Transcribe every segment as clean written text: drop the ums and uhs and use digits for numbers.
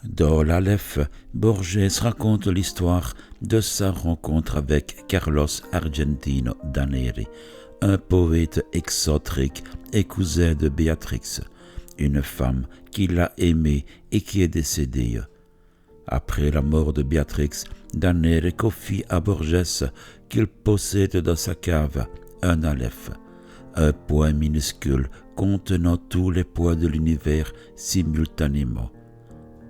Dans l'Aleph, Borges raconte l'histoire de sa rencontre avec Carlos Argentino Daneri, un poète excentrique et cousin de Béatrix, une femme qu'il a aimée et qui est décédée. Après la mort de Béatrix, Daneri confie à Borges qu'il possède dans sa cave un Aleph, un point minuscule contenant tous les points de l'univers simultanément.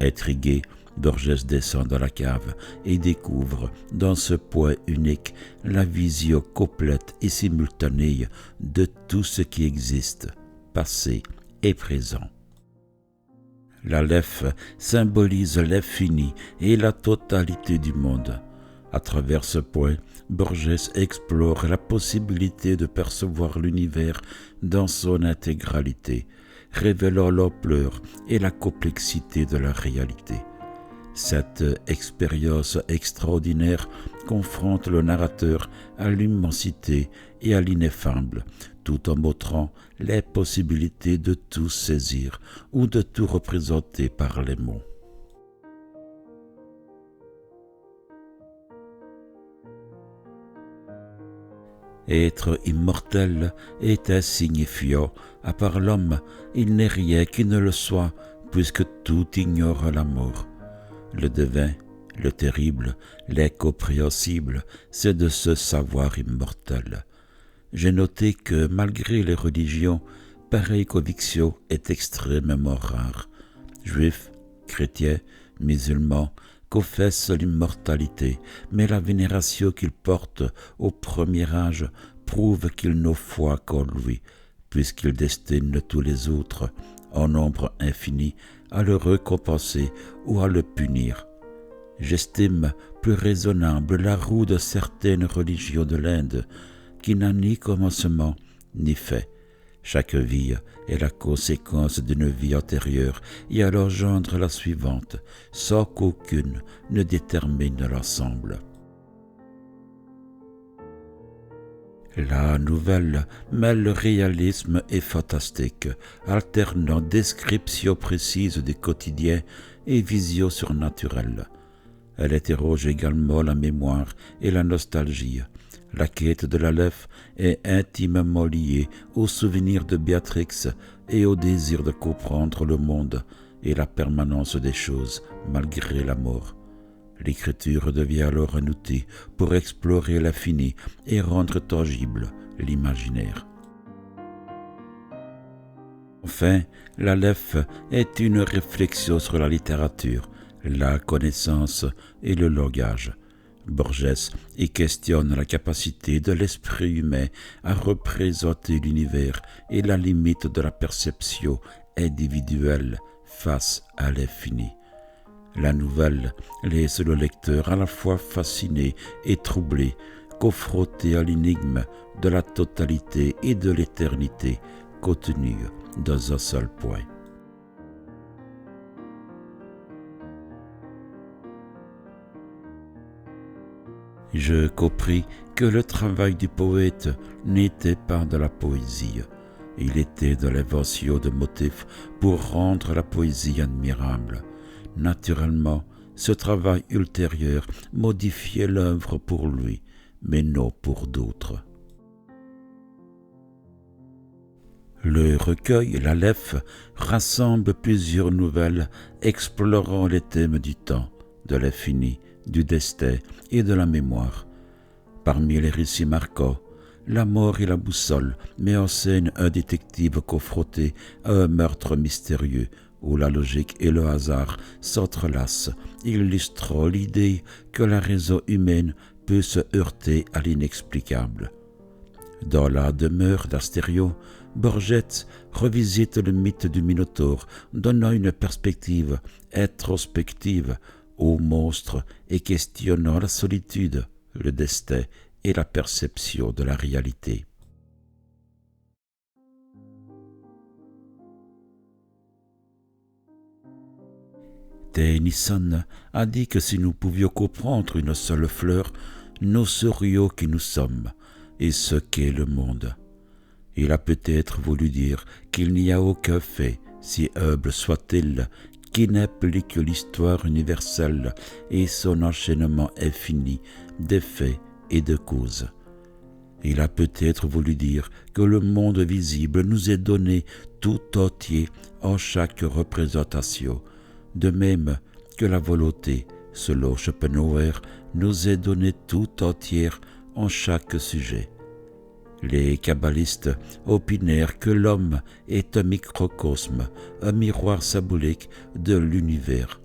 Intrigué, Borges descend dans la cave et découvre dans ce point unique la vision complète et simultanée de tout ce qui existe, passé et présent. L'Aleph symbolise l'infini et la totalité du monde. À travers ce point, Borges explore la possibilité de percevoir l'univers dans son intégralité, révélant l'ampleur et la complexité de la réalité. Cette expérience extraordinaire confronte le narrateur à l'immensité et à l'ineffable, tout en montrant les possibilités de tout saisir ou de tout représenter par les mots. Être immortel est insignifiant, à part l'homme, il n'est rien qui ne le soit, puisque tout ignore la mort. Le divin, le terrible, l'incompréhensible, c'est de se savoir immortel. J'ai noté que, malgré les religions, pareille conviction est extrêmement rare. Juifs, chrétiens, musulmans confessent l'immortalité, mais la vénération qu'ils portent au premier âge prouve qu'ils n'ont foi qu'en lui, puisqu'il destine tous les autres, en nombre infini, à le récompenser ou à le punir. J'estime plus raisonnable la roue de certaines religions de l'Inde, qui n'a ni commencement ni fin. Chaque vie est la conséquence d'une vie antérieure et elle engendre la suivante, sans qu'aucune ne détermine l'ensemble. La nouvelle mêle réalisme et fantastique, alternant description précise du quotidien et vision surnaturelle. Elle interroge également la mémoire et la nostalgie. La quête de l'Aleph est intimement liée au souvenir de Béatrix et au désir de comprendre le monde et la permanence des choses malgré la mort. L'écriture devient alors un outil pour explorer l'infini et rendre tangible l'imaginaire. Enfin, l'Aleph est une réflexion sur la littérature, la connaissance et le langage. Borges y questionne la capacité de l'esprit humain à représenter l'univers et la limite de la perception individuelle face à l'infini. La nouvelle laisse le lecteur à la fois fasciné et troublé, confronté à l'énigme de la totalité et de l'éternité contenue dans un seul point. Je compris que le travail du poète n'était pas de la poésie, il était de l'invention de motifs pour rendre la poésie admirable. Naturellement, ce travail ultérieur modifiait l'œuvre pour lui, mais non pour d'autres. Le recueil L'Aleph rassemble plusieurs nouvelles explorant les thèmes du temps, de l'infini, du destin et de la mémoire. Parmi les récits marquants, La mort et la boussole met en scène un détective confronté à un meurtre mystérieux où la logique et le hasard s'entrelacent, illustrant l'idée que la raison humaine peut se heurter à l'inexplicable. Dans la demeure d'Astério, Borges revisite le mythe du Minotaure, donnant une perspective introspective au monstre et questionnant la solitude, le destin et la perception de la réalité. Tennyson a dit que si nous pouvions comprendre une seule fleur, nous saurions qui nous sommes et ce qu'est le monde. Il a peut-être voulu dire qu'il n'y a aucun fait, si humble soit-il, qui n'applique l'histoire universelle et son enchaînement infini d'effets et de causes. Il a peut-être voulu dire que le monde visible nous est donné tout entier en chaque représentation, de même que la volonté, selon Schopenhauer, nous est donnée tout entière en chaque sujet. Les kabbalistes opinèrent que l'homme est un microcosme, un miroir symbolique de l'univers.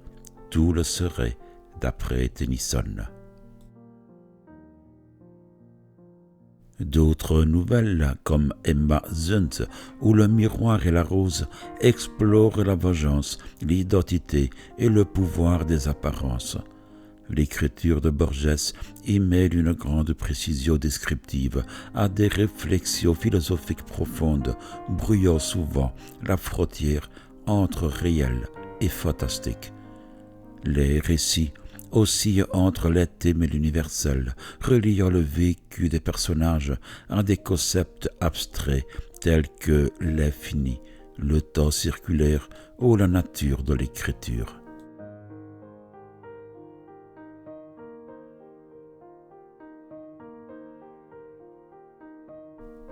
Tout le serait, d'après Tennyson. D'autres nouvelles, comme Emma Zunt ou Le miroir et la rose, explorent la vengeance, l'identité et le pouvoir des apparences. L'écriture de Borges y mêle une grande précision descriptive à des réflexions philosophiques profondes, brouillant souvent la frontière entre réel et fantastique. Les récits oscillent entre l'intime et l'universel, reliant le vécu des personnages à des concepts abstraits tels que l'infini, le temps circulaire ou la nature de l'écriture.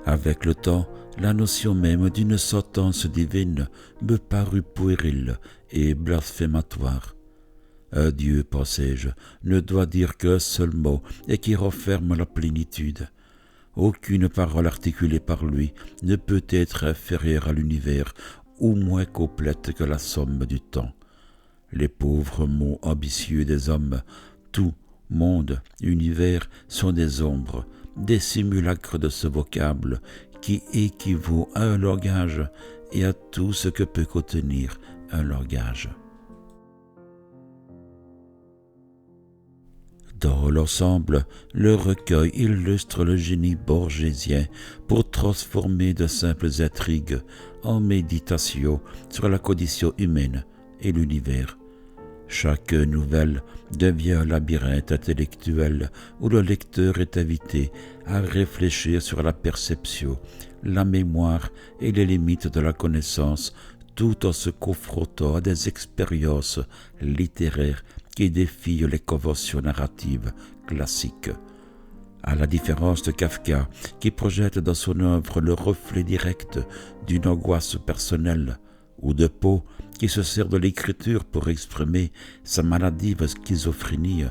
Avec le temps, la notion même d'une sentence divine me parut puérile et blasphématoire. Un Dieu, pensai-je, ne doit dire qu'un seul mot et qui renferme la plénitude. Aucune parole articulée par lui ne peut être inférieure à l'univers ou moins complète que la somme du temps. Les pauvres mots ambitieux des hommes, tout, monde, univers, sont des ombres, des simulacres de ce vocable qui équivaut à un langage et à tout ce que peut contenir un langage. Dans l'ensemble, le recueil illustre le génie borgésien pour transformer de simples intrigues en méditations sur la condition humaine et l'univers. Chaque nouvelle devient un labyrinthe intellectuel où le lecteur est invité à réfléchir sur la perception, la mémoire et les limites de la connaissance, tout en se confrontant à des expériences littéraires qui défient les conventions narratives classiques. À la différence de Kafka, qui projette dans son œuvre le reflet direct d'une angoisse personnelle, ou de Poe, qui se sert de l'écriture pour exprimer sa maladive schizophrénie,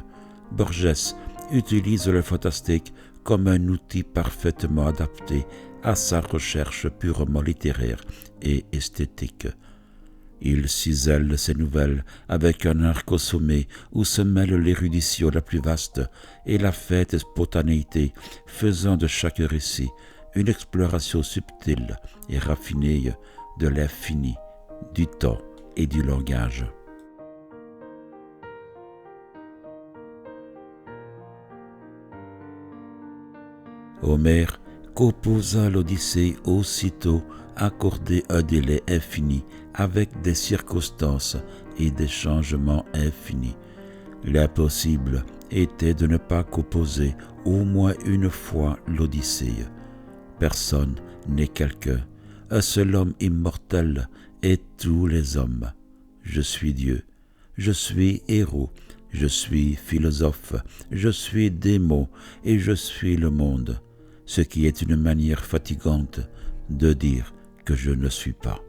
Borges utilise le fantastique comme un outil parfaitement adapté à sa recherche purement littéraire et esthétique. Il cisèle ses nouvelles avec un arc au sommet où se mêle l'érudition la plus vaste et la fête spontanéité, faisant de chaque récit une exploration subtile et raffinée de l'infini, du temps et du langage. Homère composa l'Odyssée aussitôt accordé un délai infini avec des circonstances et des changements infinis. L'impossible était de ne pas composer au moins une fois l'Odyssée. Personne n'est quelqu'un. Un seul homme immortel est tous les hommes. Je suis Dieu, je suis héros, je suis philosophe, je suis démon et je suis le monde, ce qui est une manière fatigante de dire que je ne suis pas.